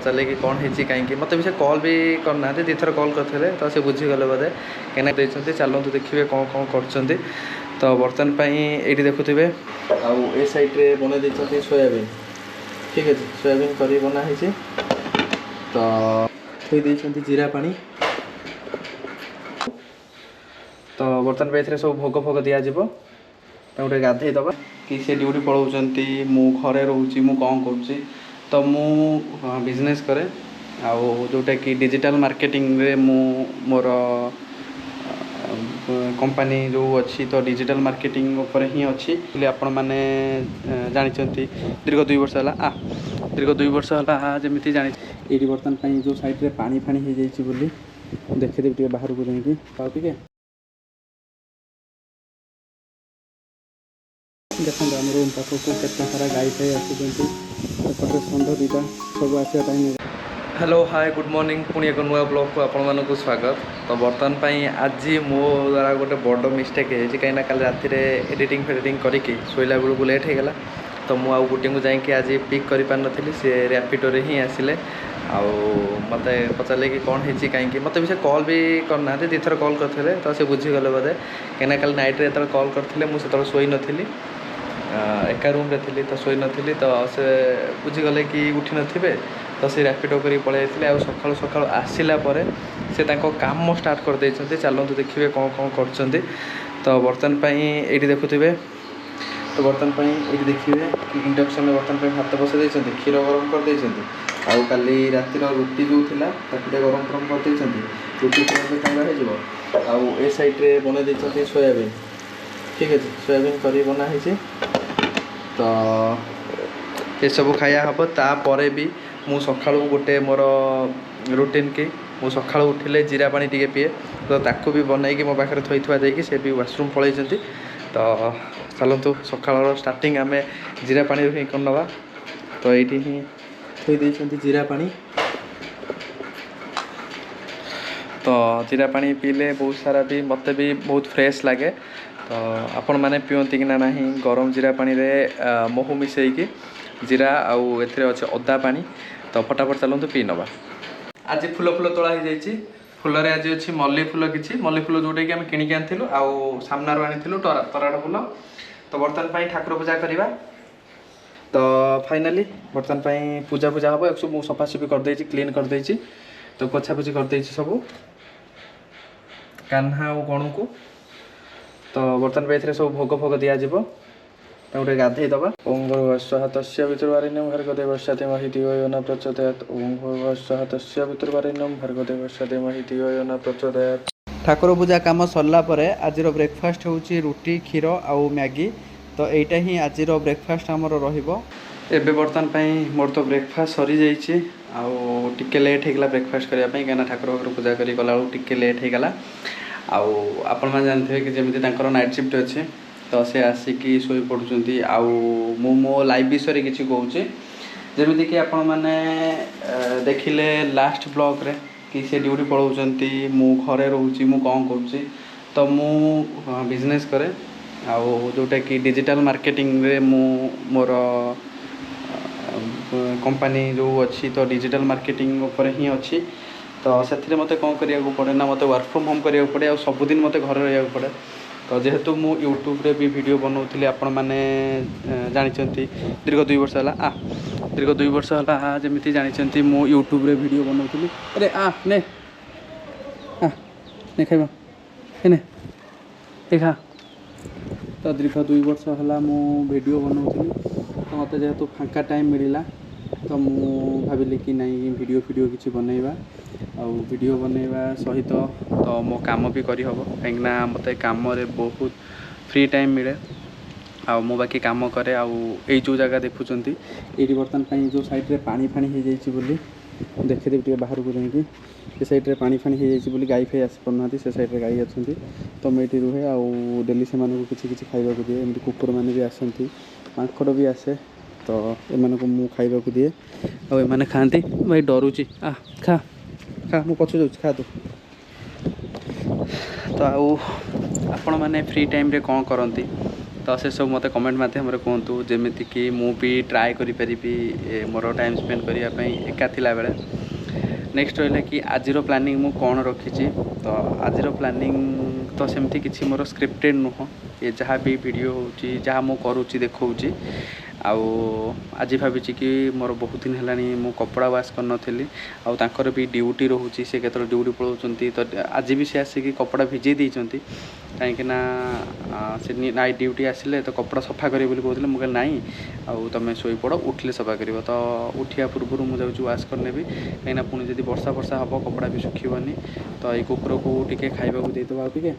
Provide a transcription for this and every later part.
चले कि कौन है कहीं मत भी से कॉल भी करना दी थर कॉल करते तो से बुझीगले बोधे कहीं चलते देखिए कौन कौन कर तो बर्तमान ये देखुवे आउ सैड्रे बन देते सोयाबीन ठीक है सोयाबीन करी बनाई तो थी जीरा पानी तो बर्तमान पे सब भोग फोग दिज्व गोटे गाधे दबा कि सी ड्यूटी पलाउंट मु घरे रोचे मु कौन करुँची तो मु बिजनेस करे आउ जोटा कि डिजिटल मार्केटिंग रे मु मोर कंपनी जो अच्छी तो डिजिटल मार्केटिंग उपर ही अच्छी आपण मैंने जानते दीर्घ 2 वर्ष है दीर्घ 2 वर्ष है जमी जानी ये बर्तमान जो साइड रे पानी फाणी हो जाइए देखीदेवी बाहर को जाइए देखो आम रूम पाखक के सारा गाई फाई आसुँच षंढ दुटा सब आसवाई हेलो हाय गुड मॉर्निंग पुणी एक नुआ ब्लॉग को आपण मानक स्वागत तो बर्तमान आज मो द्वारा गोटे बड़ मिस्टेक है कहीं कल राति एडिटिंग फेडिटिंग करके शोला बेलू लेट हो गला तो मुझे गोटे को जाकि आज पिक कर पार नी सी रैपिडो ही आसिले आउ मत पचारे कि कौन है कहीं मत भी से कॉल भी करना दी थर कॉल करते तो से बुझीगले बोधे कहीं कल नाइट रे कॉल करते मुझे शोई नी एका रूम रे थी तो शोई नी तो से बुझीगले कि उठी नथिबे तो से रैपिडो कर पलि सका सका आसला से काम स्टार्ट कर देते चलते देखिए कौन कौन कर तो बर्तमान ये देखुवे तो बर्तमान ये देखिए कि इंडक्शन में बर्तमान भात बसई देते क्षीर गरम कर देते आउ काली रातिर रुटी जो था गरम गरम कर देते रुटी खाଇବା हो आउ ए साइड्रे बन देते सोयाबीन ठीक है सोयाबीन करी बनाई तो ये सब खाया हम तापर भी मु सका गोटे मोर रुटीन कि मु सका उठिले जीरा पानी टी पीए तो ताकू भी बनई मो पाखे थई थुआ देकी से भी वाशरूम पलि तो चलतु सका स्टार्टिंग आम जीरा पानी ही करनवा तो ये ही थई देइछंती जीरा पानी तो जीरा पानी पीले बहुत सारा भी मत भी बहुत फ्रेश लगे तो आपण मैंने पियंती कि ना गरम जीरा पानी रे महू मिसेकी जीरा आउ एथिरे अच्छे अदा पानी तो फटाफट चलते पी नवा आज फूल फूल तोड़ा हो जाइए फूल आज अच्छी मल्ली फूल किसी मल्ली फूल जोटा कि आम किणिक आनी आउ सामनारू आनी तराड़ फूल तो बर्तमान ठाकुर पूजा करवा तो फाइनाली बर्तमान पूजा पूजा हम एक मुझे सफासफी करदे क्लीन करदे तो पोछापोछी करदे सब कान्हा और गणु को तो बर्तमान पे सब भोग फोग दिज्व गोटे गाधे दबा ओं भर्गस्वः तस्य पितृवारिण्यं भर्गदेवस्य धीमहि धियो यो न प्रचोदयात् ओं भर्गस्वः तस्य पितृवारिण्यं भर्गदेवस्य धीमहि धियो यो न प्रचोदयात्। ठाकुर पूजा काम सरला परे आज ब्रेकफास्ट होची रुटी क्षीर आउ मैगी तो यहीटा ही आज ब्रेकफास्ट आमर रहिबो एबे बर्तमान मोर तो ब्रेकफास्ट सरी जाइए आउ टिके लेट हो गला ब्रेकफास्ट करने कहीं ठाकुर घर पूजा करी गला टिके लेट हो गला आउ आपण मैंने जानते कि जमी नाइट शिफ्ट अच्छे तो से आसिकी शोई पड़ुंट आउ मो लाइव विषय किसी कहूँ जमी कि आपण मैंने देखिले लास्ट ब्लॉग रे कि से ड्यूटी पलाउंट मु घरे रोचे मु कौन करुँची तो मु बिजनेस करे आउ जोटा कि डिजिटल मार्केटिंग रे मु मोर कंपनी जो अच्छी तो डिजिटल मार्केटिंग उपर ही अच्छी तो से मत कौन करिया पड़े ना मत वर्क फ्रॉम होम करिया पड़े आ सबुदिन मत घर रहा पड़े तो जेहेतु मु यूट्यूब रे भी वीडियो बनाऊली आपण मैंने जानते दीर्घ 2 वर्ष है दीर्घ 2 वर्ष है जमी जानते मु यूट्यूब रे वीडियो बनाऊली अरे ने ने खाइबा ने खा तो दीर्घ 2 वर्ष है मु वीडियो बनाऊली तो मत जेहेतु फांका टाइम मिलला तो मु भाविली कि नहीं वीडियो किसी बनैबा आउ वीडियो बनैबा सहित तो मो काम भी करी हबो कहीं मत काम बहुत फ्री टाइम मिले आउ मो बाकी काम करे आउ एई जो जगह देखुंत ये बर्तमान जो साइड रे पानी फाणी हो जाइए देखीदेवी बाहर को जाइए ये साइड पानी फाणी हो जाइए गाई फाई आसी पाना से साइड गाई अच्छी तो मुझे रुहे आउ डेली से किसी खाइबा दिए एमती कुकुर मैंने भी आसती माकड़ भी आसे तो एम को मु खाइबा दिए आने खाती भाई डरुची खा खा मु पछु जाऊँ खा तो आउ आपण मैंने फ्री टाइम रे कौन करती तो से सब मत कमेंट मध्यम कहतु जमीती कि मुझे ट्राए करी मोर टाइम स्पेंड करने एका थिला बेले। नेक्स्ट रहा कि आज प्लानिंग मु कौन रखी तो आज प्लानिंग तो सेमती किसी मोर स्क्रिप्टेड नुह ये जहाँ भी वीडियो होची जहाँ मु करूची देखौची आउ आज भावी कि मोर बहुत दिन है मु कपड़ा वाश करनी आउर भी ड्यूटी रोचे से केत ड्यूटी पलाउंट तो आज भी सी आसिक कपड़ा भिजे देती कहीं से नाइट ड्यूटी आसिले तो कपड़ा सफा करें कहते मुझे नाई आउ तुम शोपड़ उठिले सफा कर तो उठा पूर्व मुझे वाश करने कहीं पुणी जब वर्षा वर्षा हम कपड़ा भी सुखीबनी तो ये कुकुर को टे खाइबा देदेव आगे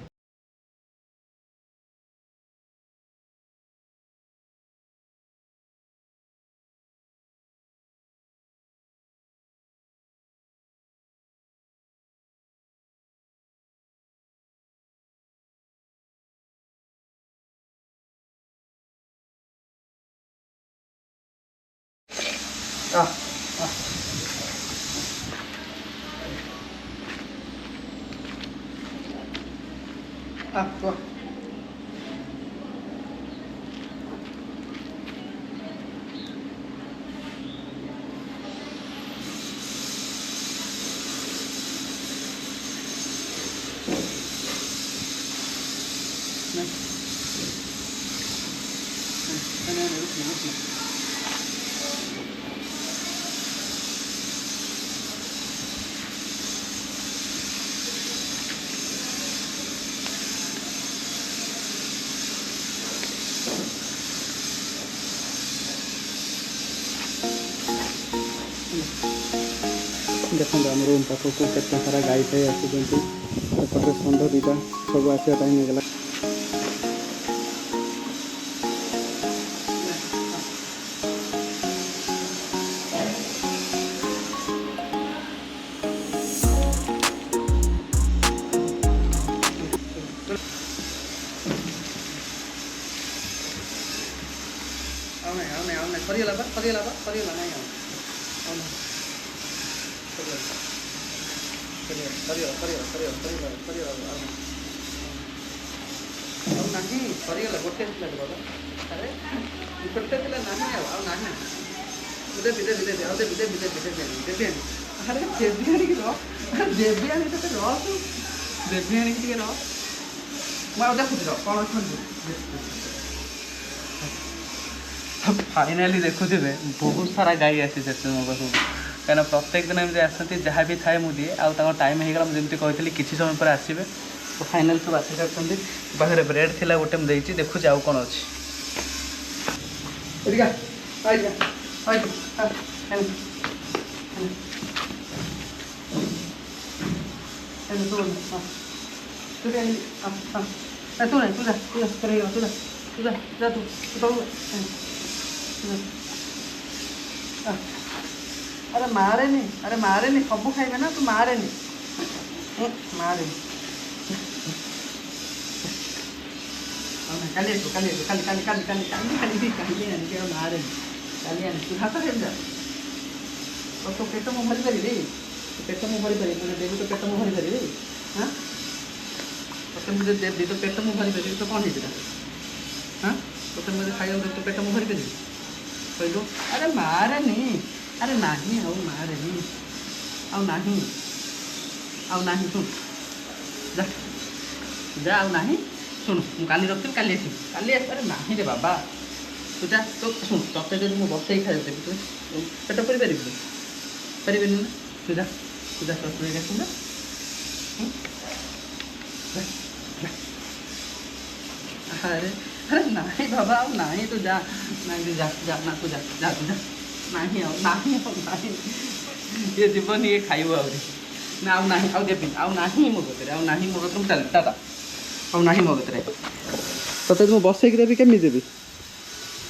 देखो आम रूम पाखक के सारा गाई फाई आसपटे षंढ दीटा सब आसा टाइम होगा सरीगला गोटे अरे गोटे ना देवी देवी देवी देवी देवी देवी देवी अरे देवी आनिक देवी आनी तो रह तू देवी आनिक टे रह मुझे देखुच कौन फाइनाली देखुथे बहुत सारा गाई आसी मो पास कहीं प्रत्येक दिन एमती आसती जहाँ भी थाए मुझे आउ टाइम होगा मुझे कहती किसी समय पर आसवे तो फाइनाल सब आसी सारी पाखे ब्रेड थी गोटे मुझे देखुच आउ कौन अच्छी अरे मारे नहीं सब खाइबे ना तू मारे नहीं मारे काली काली काली काली काली काली काली काली काली मारे काली आने तू हाथ खेल जा तो पेट मु भरी पारि पेट मु भरी पारि मुझे देवी तो पेट मु भरी पारि हाँ तो मुझे देवी तो पेट मु भरी पारि तो कौन है हाँ तो मुझे खाइए तो पेट मु भरी पारि कहलु अरे मारे नहीं अरे नहीं आउ मारे नहीं आउ नहीं आउ नहीं सुन जा जा आउ नहीं शुण मुझे काली रखी काली अरे नहीं रे बाबा तू जा तो शुण तते जो मुझे बसई खाई देवी तू पेट परी पारे ना तू जा ससुर देखूँ अरे अरे नहीं बाबा आउ नहीं तू जा नहीं जा जा ना तू जा जा तू जा नहीं नहीं ये जीवन ये खाइब आहरी ना आउ नहीं आउ देवी आउ नहीं मो कतरे आउ नहीं मो कतरे चल टाटा आउ नहीं मो कतरे तते तुम बसैक देवी केमी देवी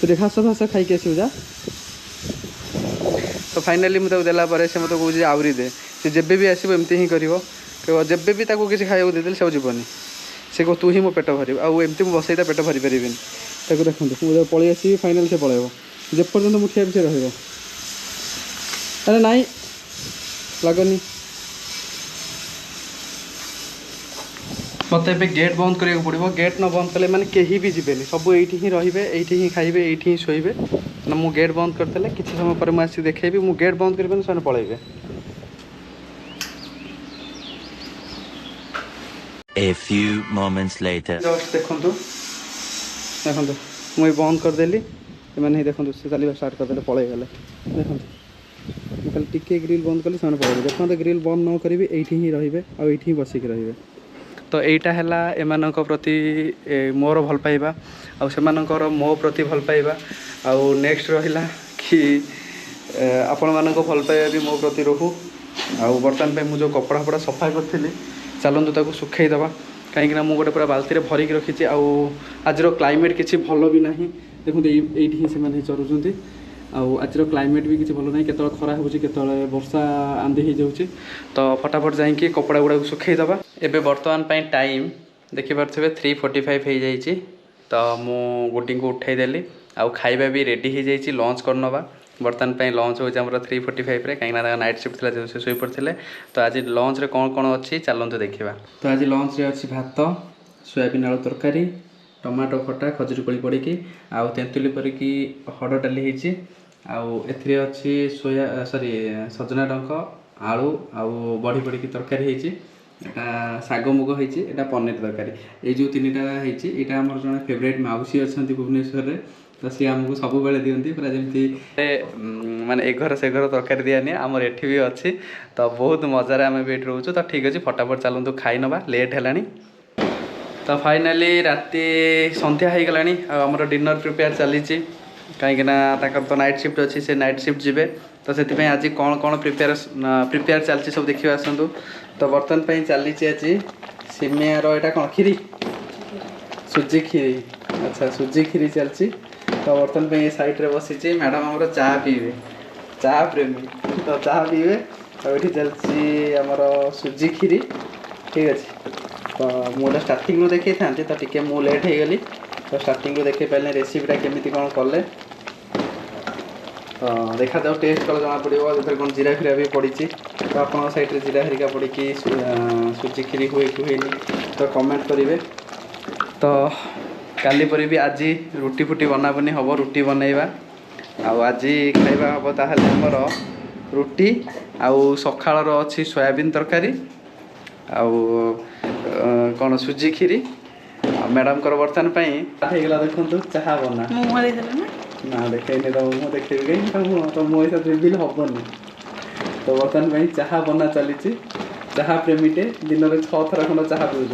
तू घास फास खाई आसू जा तो फाइनाली मुझे देला से मतलब कहे आहरी दे सी जेबे भी आसो एमती ही कर जेबे भी किसी खाया देदेली से जीवनी से कह तू ही मो पेट भर आमती मुझे बसईता पेट भरी पारि देखते मुझे पलि आसि फाइनाल से पलैब जेपर्यंत मुठिया भी से रही अरे नाई लगनी मत ए गेट बंद करा पड़ो गेट न बंद कले मैंने कहीं भी जीवेनि सब ये ही रे ये खाइबे ये ही शोबे ना मु गेट बंद करदे किसी समय पर मुझे देखी मु गेट बंद करें से पलैबे। A few moments later. Just देखो देखो मुझे बंद करदेली मैंने देखो से चलवा स्टार्ट करदे पलि गले देखो खाली टिके ग्रिल बंद कली से पलैबे देखते ग्रिल बंद न करेंगे ये ही रे आईटी बसिक रे। तो यहाँ है एम प्रति मोर भल पाइबा आर मो प्रति भल पाइबा आउ नेक्स्ट रहा कि आपण मान भल पाइबा भी मो प्रति रहू आउ बर्तमान पे मुझे कपड़ा फपड़ा सफा करी चलतु ताको सुखईदे कहीं मुझे पूरा बाल्टी भरिक रखी आज क्लाइमेट किसी भल भी ना देखते ये से चरुँच आज क्लाइमेट भी किसी भल ना केत खरा हो वर्षा आंधी हो जाऊँगी तो फटाफट जाकि कपड़ा गुड़ा सुखईदे। एबे बर्तमान पाई टाइम देखिपे 3:45 हो जाइए तो मु गोटी को उठेदेली आउ खाइबा भी रेडी हो जाइए लंच करनवा बर्तमान पे लंच हो 3:45 कहीं नाइट शिफ्ट थी से शोई पड़ते तो आज लंच रे कौन कौन अच्छी चलते देखा। तो आज लंच रे अच्छी भात सोयाबीन आलू तरकारी टमाटो खटा खजूरी कोली पड़ी आउ तेंतुली परिकी हड़ डाली होती आउ एथिरे अच्छी सोया सॉरी सजना डंक आलू आउ बड़ी पड़ी तरकारी होती एटा शाग मुग होती एटा पनीर तरकारी ये जो तीन टा होती आम जन फेवरेट माउसी अच्छा भुवनेश्वर में तो सी आमको सब बेले दिखती पूरा जमी माने एक घर से घर तरकारी दियानी आमर एठी भी अच्छी तो बहुत मजार आम भी रोचु तो ठीक अच्छे फटाफट चलतु खाई नवा लेट है। तो फाइनाली राति संध्या हो गलानी आमर डिनर प्रिपेयर चली कहीं तो नाइट शिफ्ट अच्छी से नाइट शिफ्ट जीवे तो से आज कौन कौन प्रिपेयर चलती सब देखिए आसतु। तो बर्तमान पे चली आज सिमियार यहाँ कौन खीरी सुजी खीरी अच्छा सुजी खीरी चलती। तो बर्तमान पे साइड रे बसी मैडम आम चाह पीबे चाह प्रेमी तो चाह पीबे तो ये चलती आमर सुजी खीरी ठीक अच्छे। तो मुझे स्टार्टिंग में देखी था तो टी मु लेट हो गली तो स्टार्टिंग देखे पारे रेसिपीटा केमी कौन कले तो देखा जाओ टेस्ट कले जना पड़ो जो कौन जीरा फिरा भी पड़ी तो आप साइड जीरा हरिका पड़ी सुजी खीरी हुए कि हुए तो कमेंट करेंगे। तो काली पर भी आज रुटी फुटी बना बनी हम रुटी बनइबा आज खाइबा हम ताहले हमर रुटी आउ सखाळर अच्छी सोयाबीन तरकारी आउ कौन सुजी खीरी मैडम कर बर्तमान पाईगला देखो चाह बना ना देखेनि तो मुँह देखे कहीं तो मो हिसाब से रिविल हेनी तो बर्तमान चाह बना चली चाह प्रेमीटे दिन में 6 थर खंड चाह पीऊँ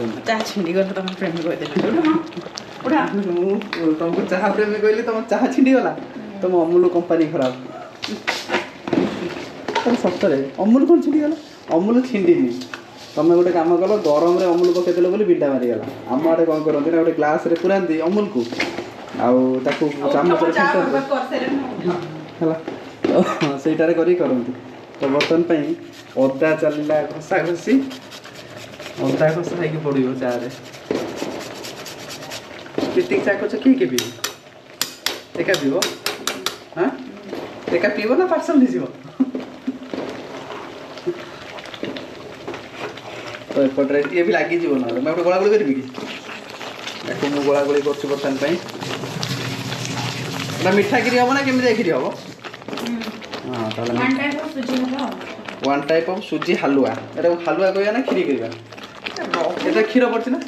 तुमको चाह प्रेमी कहली तुम चाह छिंडीगला तुम अमूल कंपानी खराब सतरे अमूल कौन छिंडीगला अमूल छिंडीनी तुम गोटे कम कल गरम अमूल पकईदेल बोली बिंडा मारीगला आम आड़े कौन करते ना गोटे ग्लास पुराती अमूल को चामच सेटारे करते तो बर्तमान पाई अदा चलला घसा घसी अदा घसा है पड़ो चारे प्रीति चाह कर किए पीब एका पीब हाँ एका पीब ना पार्सल नहीं तो एपटे ये भी लगी ना मैं गोटे गोला गोली करी कि मुझे गोला गोली कर बर्तमान मीठा खीरी हम ना केमी खीरी हम हाँ वन टाइप ऑफ सुजी हलुआ एटा हलुआ कहया ना खीरी कहया एटा क्षीर पड़छ ना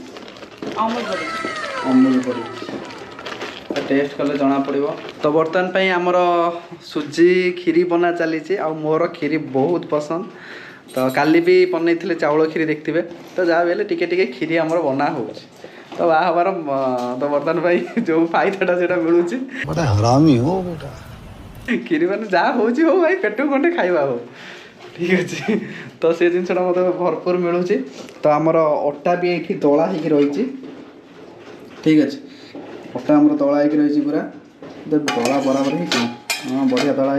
अमूल पड़ी टेस्ट कले जना पड़ो। तो बर्तमान पे आमर सुजी खीरी बना चली आ मोर खीरी बहुत पसंद तो काली भी बनई चाउल खीरी देखते तो जहाँ भी टिके टिके खीरी आमर बना हो तो बाहा हमार तो बर्तमान भाई जो फायदाटा से मिलूँ खीरी मैंने जहाँ हो भाई पेट खंडे खाइबा हो ठीक अच्छे तो से जिनसा मत भरपूर मिलूँ तो आमर अटा भी ये दला हो रही ठीक अच्छे अटा आमर दला हो रही पूरा दला बराबर है हाँ बढ़िया दला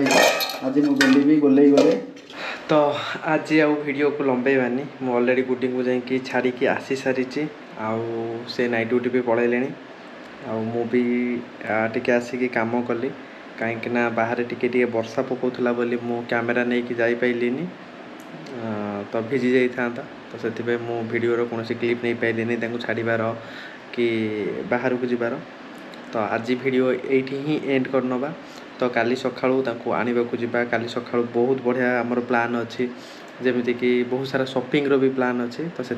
आज मुझे बेली भी गोले गले। तो आज आउ वीडियो को लंबेबानी मु अलरेडी गुडी को जाकि छाड़ी आसी सारी आउ से नाइट ड्यूटी भी पलैले आउ भी टिके आसिकी काम कली कहीं बाहर टिके टिके वर्षा पकाउला बोली मु कैमेरा नहीं कि जाई पाइलिनी तो भिजी जाइथा तो से मु वीडियो कौन क्लिप नहीं पाइलिनी छाड़बार कि बाहर को जीवार तो आज वीडियो ये ही एंड करनवा तो काली सकाळू आने जा काली सकाळू बहुत बढ़िया आमर प्लान अच्छी जमीती कि बहुत सारा शॉपिंग रो भी प्लान अच्छी तो से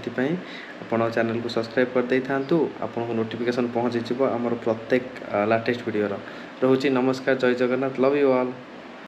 आपण चैनल को सब्सक्राइब कर दे था आपन को नोटिफिकेशन पहुँची आमर प्रत्येक लाटेस्ट वीडियो रोचे। नमस्कार, जय जगन्नाथ, लव यू ऑल।